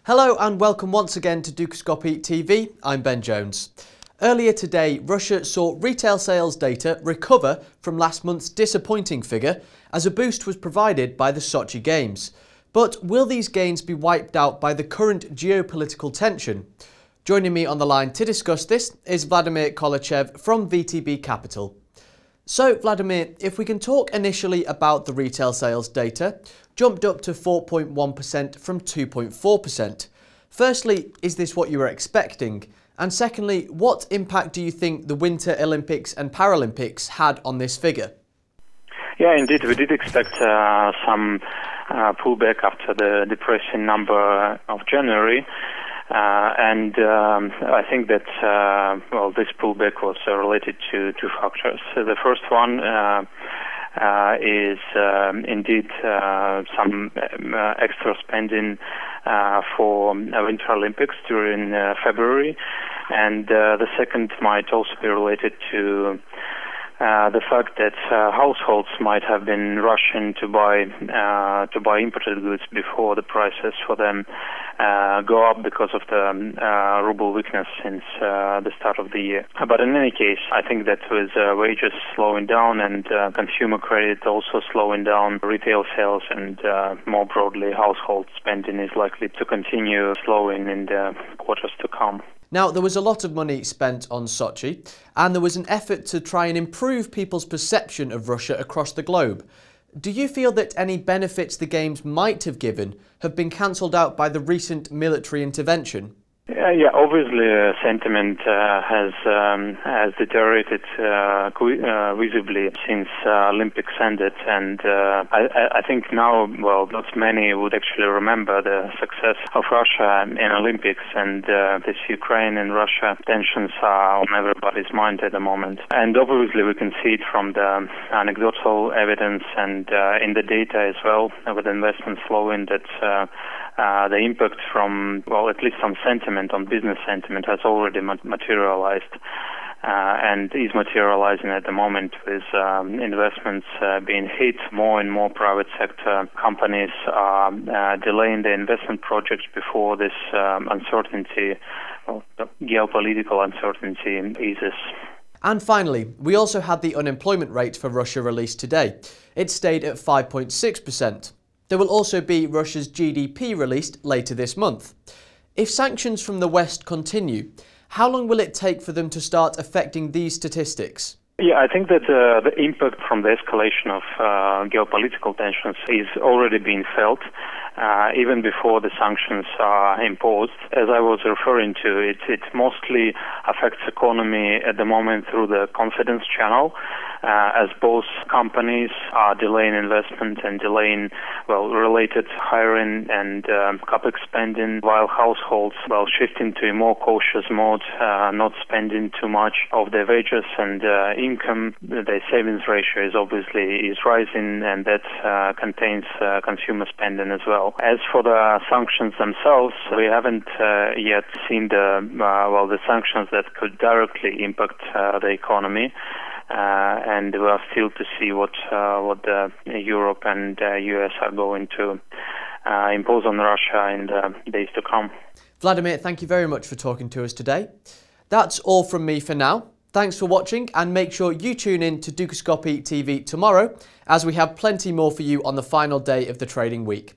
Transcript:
Hello and welcome once again to Dukascopy TV. I'm Ben Jones. Earlier today, Russia saw retail sales data recover from last month's disappointing figure as a boost was provided by the Sochi Games. But will these gains be wiped out by the current geopolitical tension? Joining me on the line to discuss this is Vladimir Kolychev from VTB Capital. So Vladimir, if we can talk initially about the retail sales data, jumped up to 4.1% from 2.4%. Firstly, is this what you were expecting? And secondly, what impact do you think the Winter Olympics and Paralympics had on this figure? Yeah, indeed, we did expect some pullback after the depressing number of January. I think that this pullback was related to two factors. So the first one is indeed some extra spending for Winter Olympics during February, and the second might also be related to the fact that households might have been rushing to buy imported goods before the prices for them go up because of the ruble weakness since the start of the year. But in any case, I think that with wages slowing down and consumer credit also slowing down, retail sales and more broadly household spending is likely to continue slowing in the quarters to come. Now, there was a lot of money spent on Sochi, and there was an effort to try and improve people's perception of Russia across the globe. Do you feel that any benefits the Games might have given have been cancelled out by the recent military intervention? Yeah, obviously sentiment has deteriorated visibly since Olympics ended, and I think now, not many would actually remember the success of Russia in Olympics, and this Ukraine and Russia tensions are on everybody's mind at the moment. And obviously we can see it from the anecdotal evidence and in the data as well, with investment flowing, that the impact from, at least some sentiment on business sentiment has already materialized and is materializing at the moment, with investments being hit. More and more private sector companies are delaying their investment projects before this uncertainty, geopolitical uncertainty eases. And finally, we also had the unemployment rate for Russia released today. It stayed at 5.6%. There will also be Russia's GDP released later this month. If sanctions from the West continue, how long will it take for them to start affecting these statistics? Yeah, I think that the impact from the escalation of geopolitical tensions is already being felt even before the sanctions are imposed. As I was referring to, it mostly affects economy at the moment through the confidence channel, as both companies are delaying investment and delaying related hiring and capex spending, while households shifting to a more cautious mode, not spending too much of their wages and income. Their savings ratio is rising, and that contains consumer spending as well. As for the sanctions themselves, we haven't yet seen the sanctions that could directly impact the economy. And we are still to see what Europe and US are going to impose on Russia in the days to come. Vladimir, thank you very much for talking to us today. That's all from me for now. Thanks for watching, and make sure you tune in to Dukascopy TV tomorrow, as we have plenty more for you on the final day of the trading week.